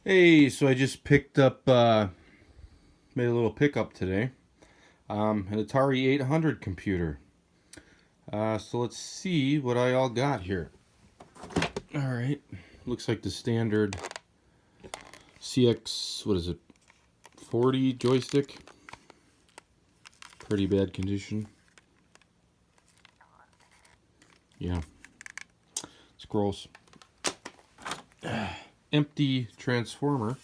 Hey, so I just picked up, made a little pickup today. An ATARI 800 computer. So let's see what I all got here. Alright, looks like the standard CX, what is it, 40 joystick. Pretty bad condition. Yeah, it's gross. Empty transformer.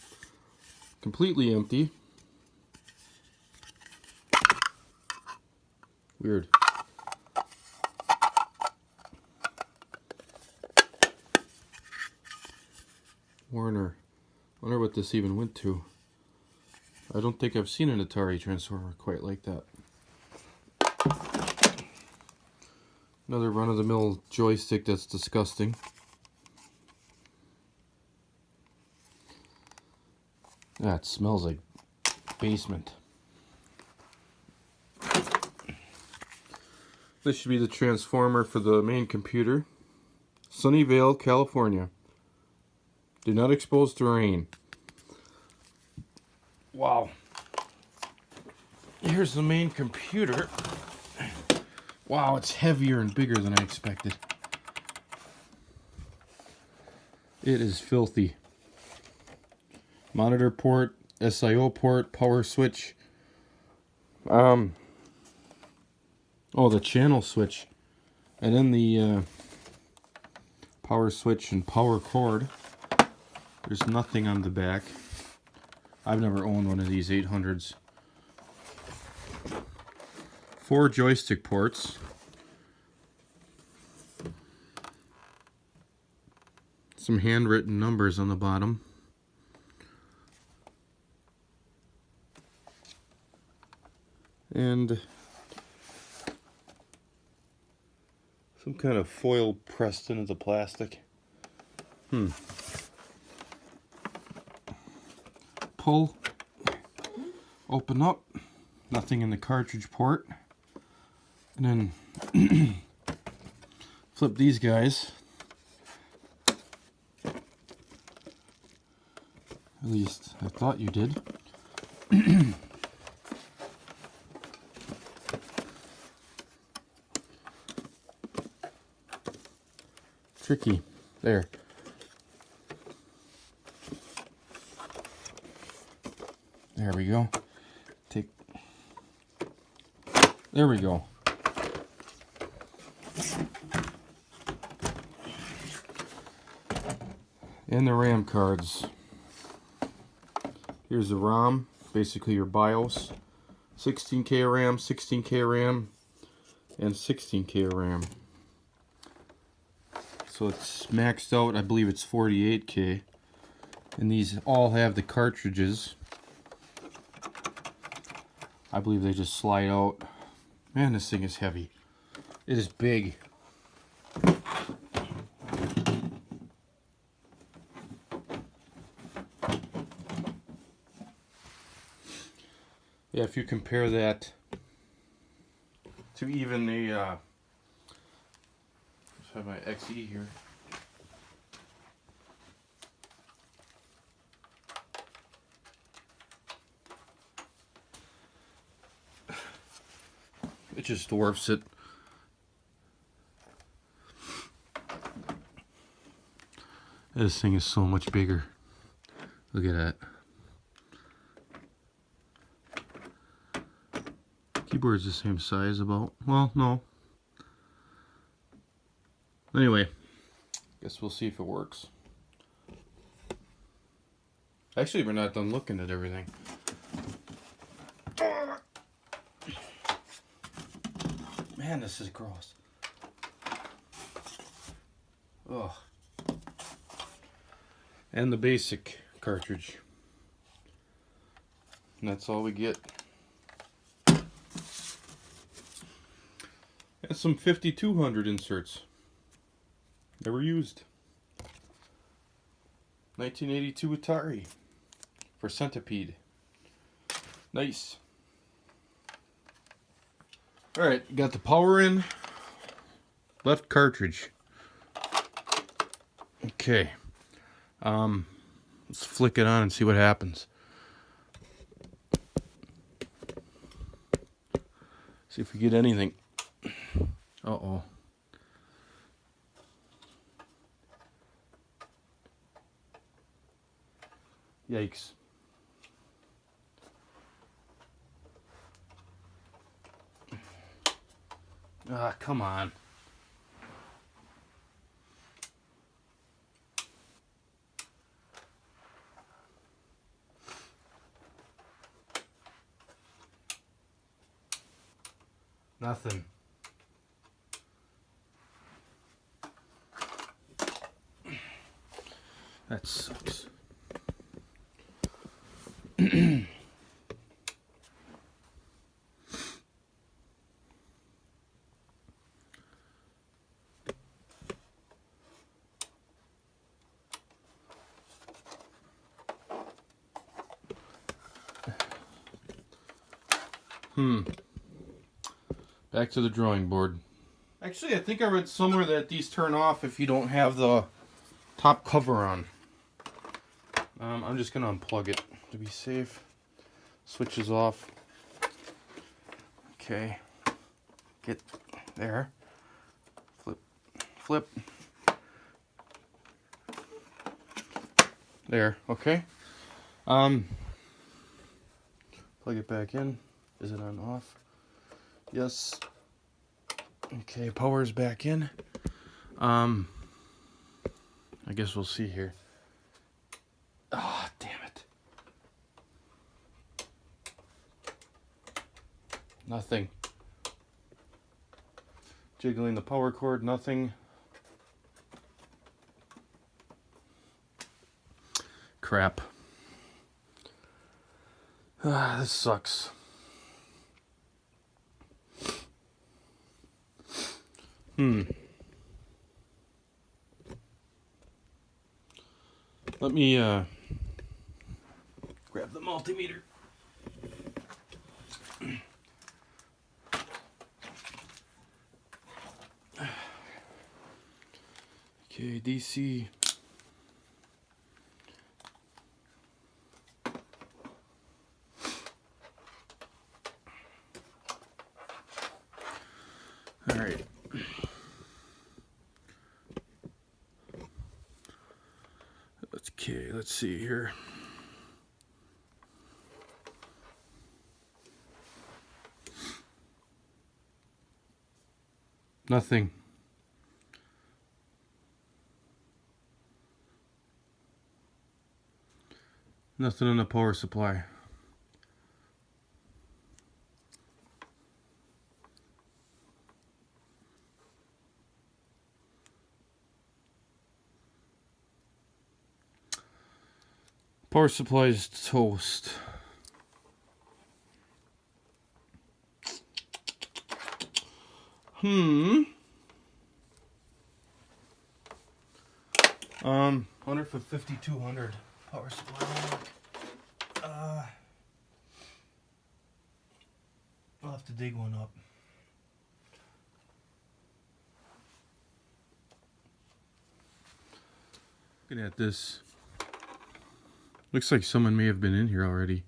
Completely empty. Weird. Warner. Wonder what this even went to. I don't think I've seen an ATARI transformer quite like that. Another run-of-the-mill joystick that's disgusting. That smells like basement. This should be the transformer for the main computer. Sunnyvale, California. Do not expose to rain. Wow. Here's the main computer. Wow, it's heavier and bigger than I expected. It is filthy. Monitor port, SIO port, power switch. Oh, the channel switch. And then the power switch and power cord. There's nothing on the back. I've never owned one of these 800s. 4 joystick ports. Some handwritten numbers on the bottom. And some kind of foil pressed into the plastic. Pull, open up, nothing in the cartridge port, and then flip these guys. At least I thought you did. Tricky. There. There we go. There we go. And the RAM cards. Here's the ROM, basically your BIOS. 16K RAM, 16K RAM, and 16K RAM. So it's maxed out, I believe it's 48K. And these all have the cartridges. I believe they just slide out. Man, this thing is heavy. It is big. Yeah, if you compare that to even the let's have my XE here. It just dwarfs it. This thing is so much bigger. Look at that. Keyboard's the same size about. Well, no. Anyway, guess we'll see if it works. Actually, we're not done looking at everything. Man, this is gross. Ugh. And the basic cartridge. And that's all we get. And some 5200 inserts. Never used. 1982 ATARI for Centipede. Nice. Alright, got the power in. Left cartridge. Okay. Let's flick it on and see what happens. See if we get anything. Uh-oh. Yikes. Ah, come on. Nothing. That sucks. Back to the drawing board. Actually, I think I read somewhere that these turn off if you don't have the top cover on. I'm just gonna unplug it to be safe. Switch is off. Okay. Get there. Flip. Flip. There. Okay. Plug it back in. Is it on off? Yes. Okay, power's back in. I guess we'll see here. Ah, oh, damn it. Nothing. Jiggling the power cord, nothing. Crap. Ah, this sucks. Let me grab the multimeter. Okay, DC. All right. Okay, let's see here. Nothing. Nothing in the power supply. Power supply is toast. Wonder if a 5200 power supply will work. I'll have to dig one up. Looking at this. Looks like someone may have been in here already.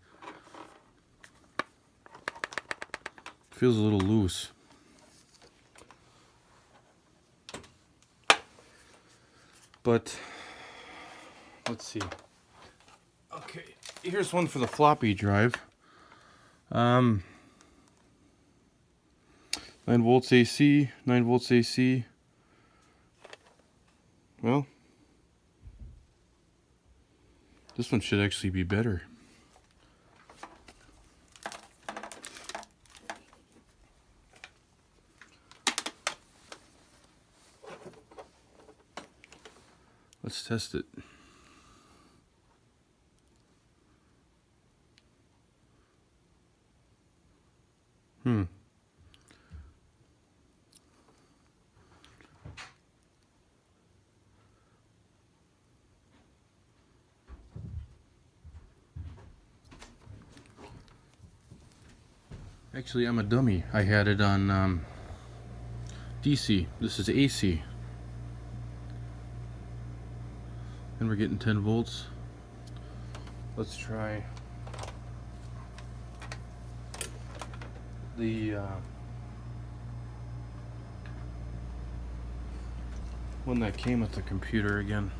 Feels a little loose. But let's see. Okay, here's one for the floppy drive. 9 volts AC, 9 volts AC. Well, this one should actually be better. Let's test it. Actually, I'm a dummy. I had it on DC. This is AC. And we're getting 10 volts. Let's try the one that came with the computer again.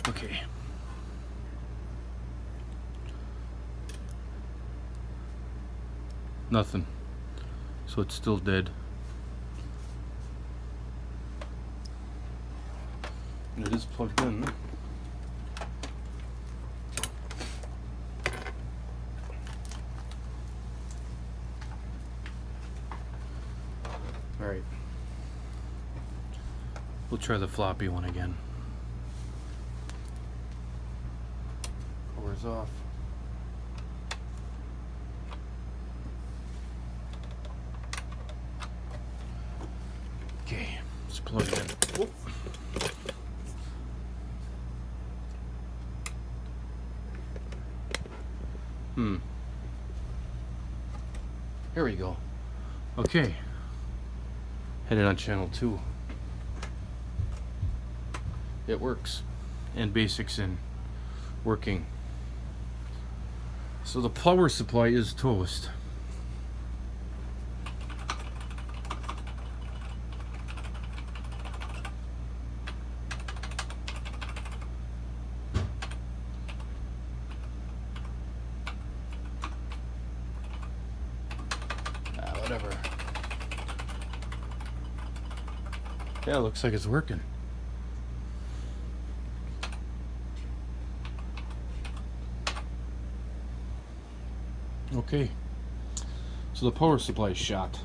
Okay. Nothing. So it's still dead. And it is plugged in. Alright. We'll try the floppy one again. Power's off. Okay, let's plug it in. Whoop. Here we go. Okay. Headed on channel 2. It works. And basics in working. So the power supply is toast. Whatever. Yeah, looks like it's working. Okay. So the power supply is shot.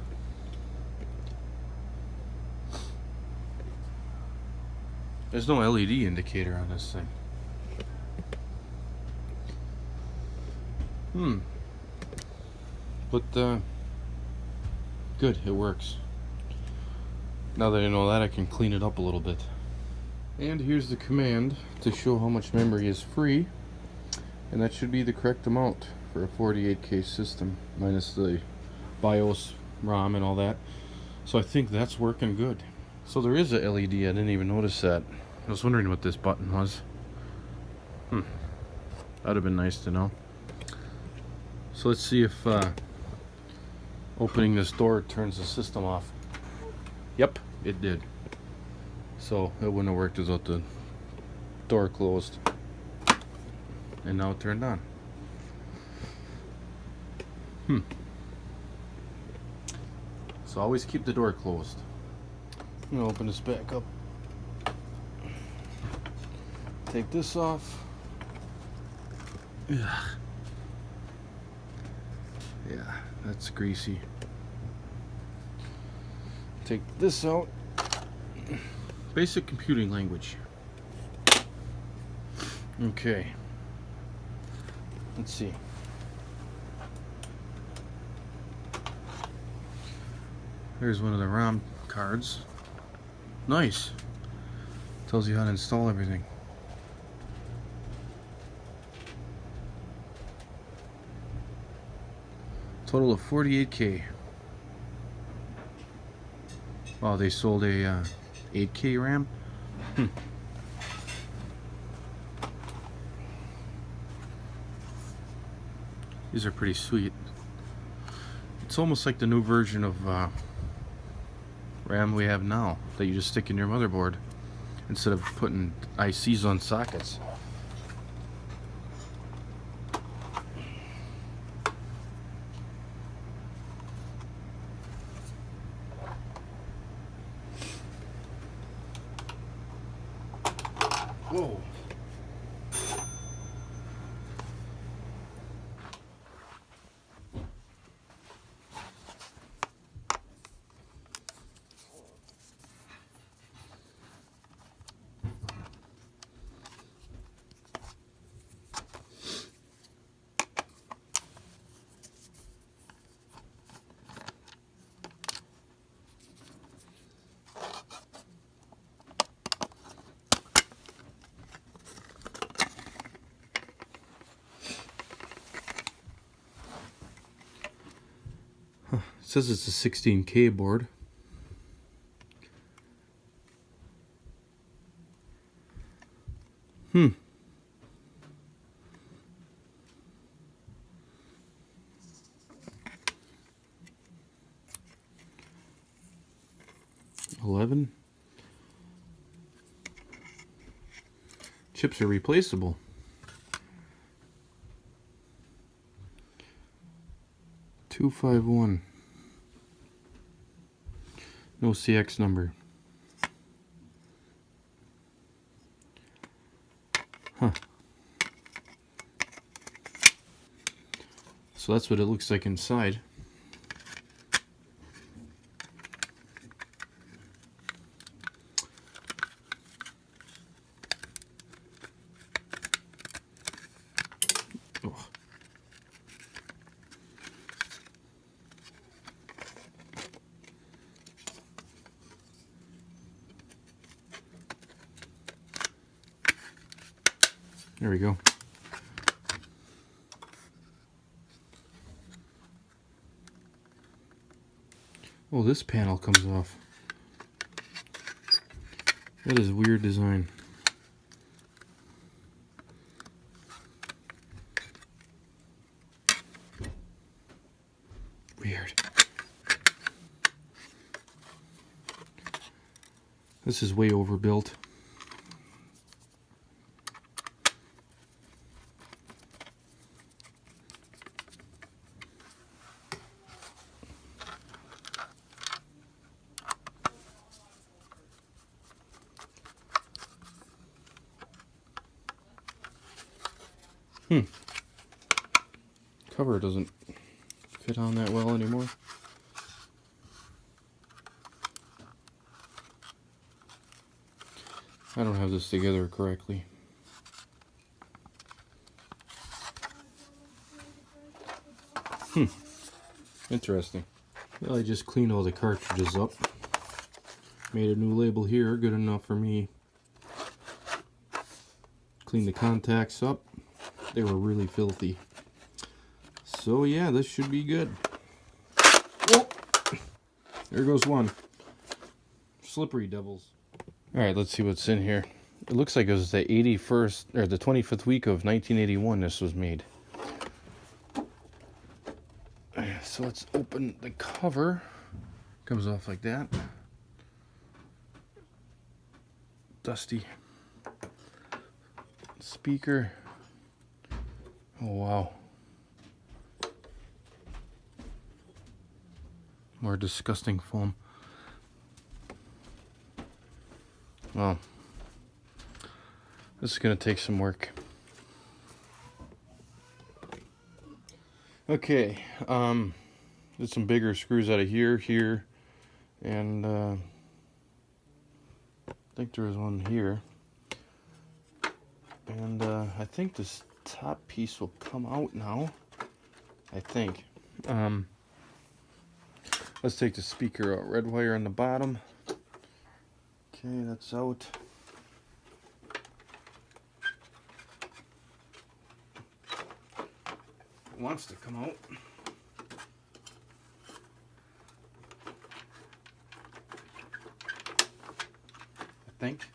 There's no LED indicator on this thing. But good, it works. Now that I know that, I can clean it up a little bit. And here's the command to show how much memory is free, and that should be the correct amount for a 48K system, minus the BIOS, ROM, and all that. So I think that's working good. So there is a LED, I didn't even notice that. I was wondering what this button was. That'd have been nice to know. So let's see if opening this door turns the system off. Yep, it did. So it wouldn't have worked without the door closed. And now it turned on. So always keep the door closed. I'm gonna open this back up. Take this off. Yeah, that's greasy. Take this out. Basic computing language. Okay. Let's see. Here's one of the ROM cards. Nice. Tells you how to install everything. Total of 48K. Wow, they sold a 8K RAM. These are pretty sweet. It's almost like the new version of RAM we have now that you just stick in your motherboard instead of putting ICs on sockets. Whoa. says it's a 16K board. Hmm. $11. Chips are replaceable. $251. No CX number. Huh. So that's what it looks like inside. Oh. There we go. Oh, this panel comes off. That is a weird design. Weird. This is way overbuilt. Cover doesn't fit on that well anymore. I don't have this together correctly. Interesting. Well, I just cleaned all the cartridges up. Made a new label here, good enough for me. Cleaned the contacts up. They were really filthy. So yeah, this should be good. Oh, there goes one. Slippery devils. Alright, let's see what's in here. It looks like it was the 81st, or the 25th week of 1981 this was made. So let's open the cover. Comes off like that. Dusty. Speaker. Oh wow. More disgusting foam. Well, this is going to take some work. Okay, did some bigger screws out of here, and I think there was one here. And I think this top piece will come out now. I think. Let's take the speaker out. Red wire on the bottom. Okay, that's out. It wants to come out. I think.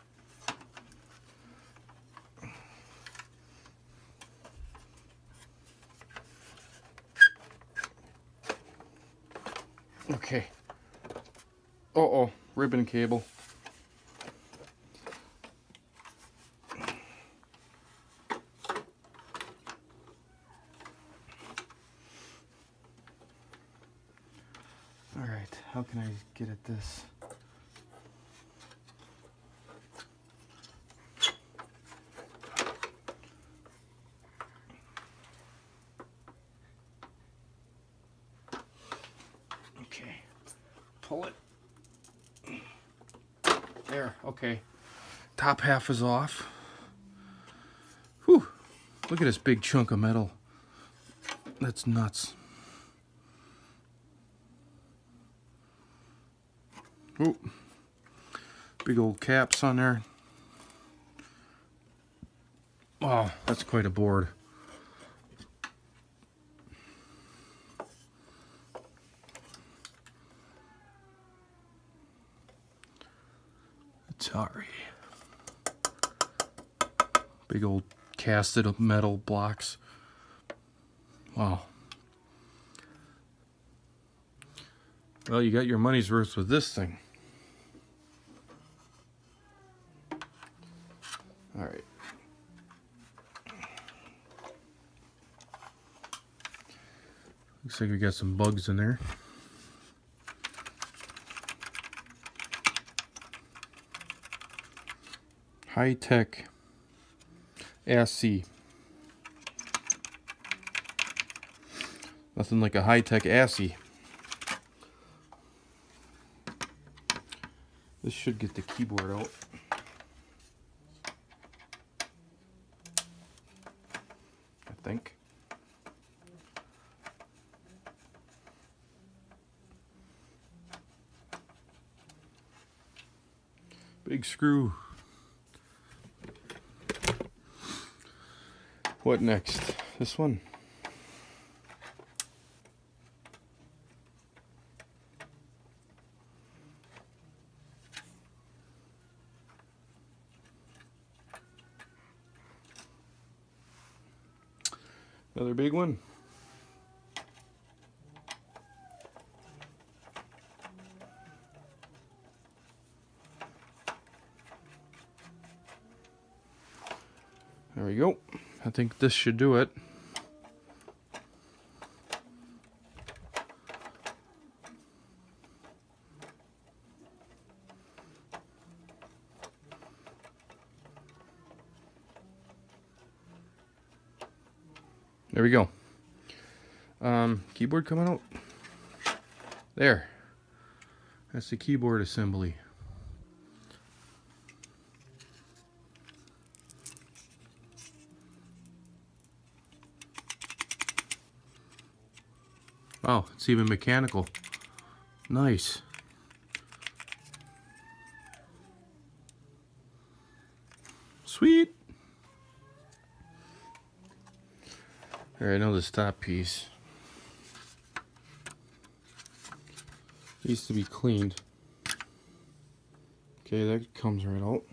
Okay. Uh-oh, ribbon cable. Alright, how can I get at this? Okay, pull it. There, okay. Top half is off. Whew, look at this big chunk of metal. That's nuts. Ooh, big old caps on there. Wow, that's quite a board. ATARI. Big old casted metal blocks. Wow. Well, you got your money's worth with this thing. All right. Looks like we got some bugs in there. High-tech ASCII. Nothing like a high-tech ASCII. This should get the keyboard out. I think. Big screw. What next? This one? Another big one. There we go. I think this should do it. There we go. Keyboard coming out. There. That's the keyboard assembly. Oh, it's even mechanical. Nice. Sweet. All right, now the stop piece. Needs to be cleaned. Okay, that comes right out.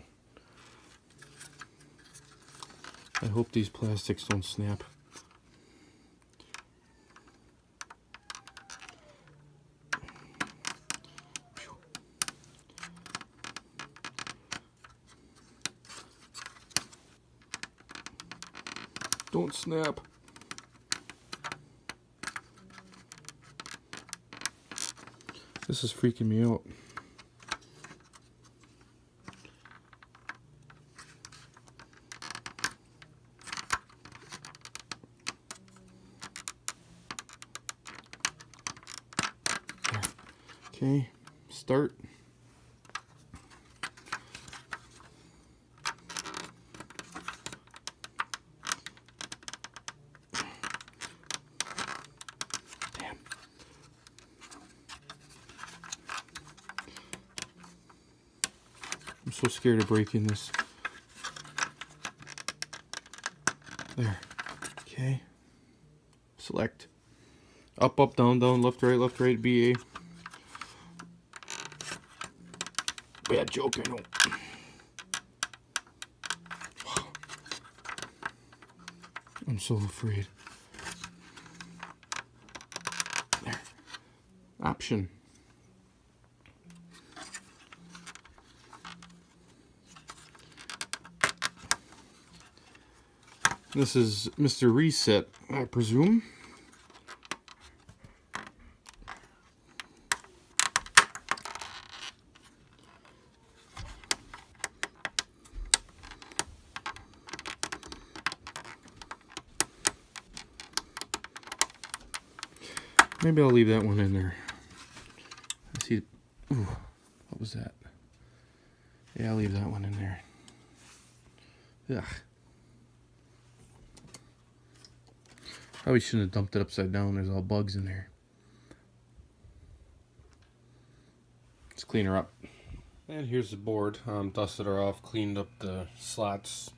I hope these plastics don't snap. Don't snap. This is freaking me out. Okay, start. I'm so scared of breaking this. There. Okay. Select. Up, up, down, down, left, right, BA. Bad joke, I know. I'm so afraid. There. Option. This is Mr. Reset, I presume. Maybe I'll leave that one in there. I see. Ooh, what was that? Yeah, I'll leave that one in there. Ugh. Probably shouldn't have dumped it upside down. There's all bugs in there. Let's clean her up. And here's the board. Dusted her off, cleaned up the slots.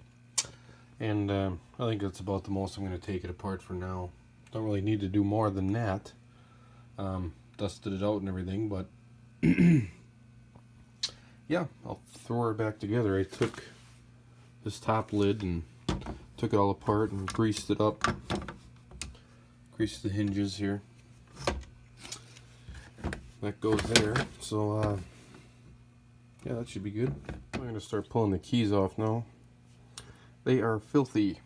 And I think that's about the most I'm going to take it apart for now. Don't really need to do more than that. Dusted it out and everything, but yeah, I'll throw her back together. I took this top lid and took it all apart and greased it up. Greased the hinges here. That goes there. So, yeah, that should be good. I'm going to start pulling the keys off now. They are filthy.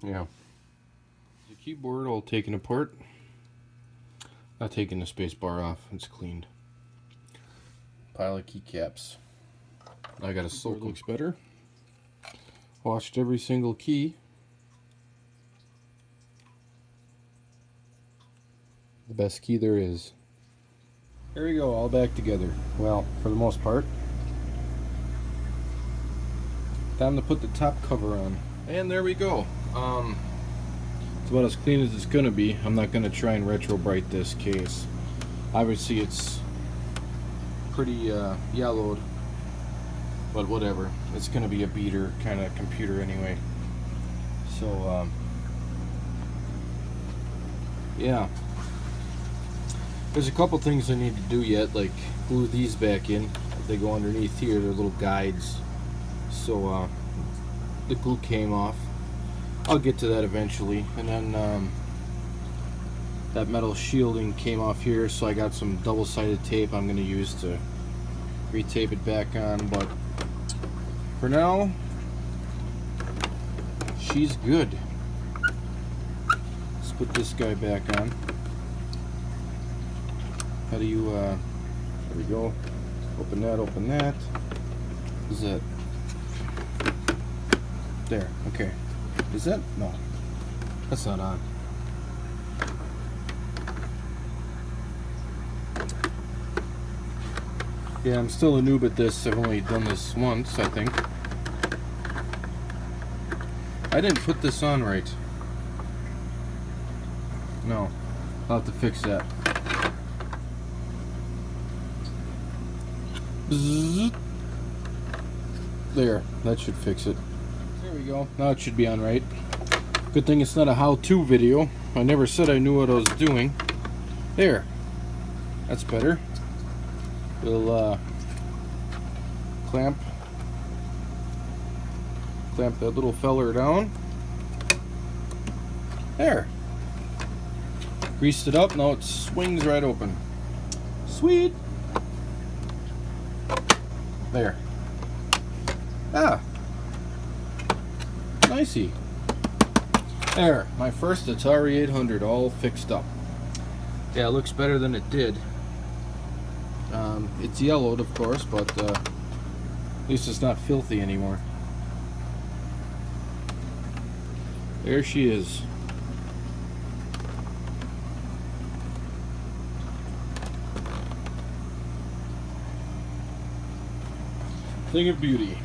Yeah. The keyboard all taken apart. Not taking the space bar off. It's cleaned. Pile of keycaps. I got a soak. Looks better. Washed every single key. The best key there is. There we go, all back together. Well, for the most part. Time to put the top cover on. And there we go. It's about as clean as it's gonna be. I'm not gonna try and retro bright this case. Obviously it's pretty yellowed, but whatever. It's gonna be a beater kind of computer anyway. So yeah. There's a couple things I need to do yet, like glue these back in. They go underneath here, they're little guides. So the glue came off. I'll get to that eventually. And then that metal shielding came off here, so I got some double-sided tape I'm going to use to retape it back on. But for now, she's good. Let's put this guy back on. How do you, there we go. Open that, open that. Is that? There, okay. Is that? No. That's not on. Yeah, I'm still a noob at this. I've only done this once, I think. I didn't put this on right. No. I'll have to fix that. There, that should fix it. There we go. Now it should be on right. Good thing it's not a how-to video. I never said I knew what I was doing. There. That's better. We'll clamp that little feller down. There. Greased it up. Now it swings right open. Sweet. There. Ah. Nicey. There. My first ATARI 800 all fixed up. Yeah, it looks better than it did. It's yellowed, of course, but at least it's not filthy anymore. There she is. Thing of beauty.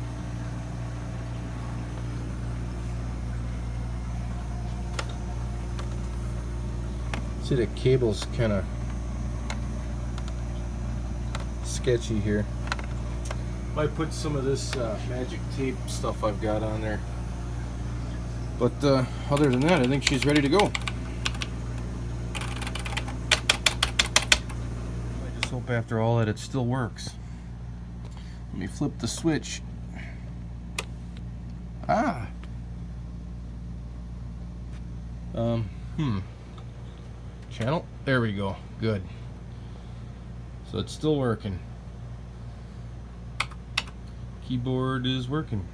See, the cable's kind of sketchy here. Might put some of this magic tape stuff I've got on there. But other than that, I think she's ready to go. I just hope after all that it still works. Let me flip the switch. Ah. Channel. There we go. Good. So it's still working. Keyboard is working.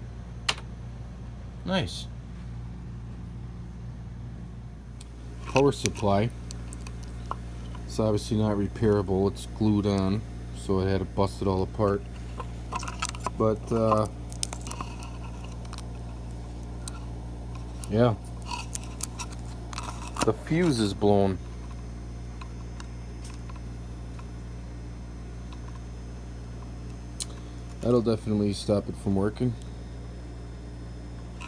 Nice. Power supply. It's obviously not repairable. It's glued on, so I had to bust it all apart. But yeah, the fuse is blown. That'll definitely stop it from working. I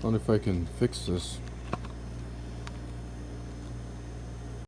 wonder if I can fix this.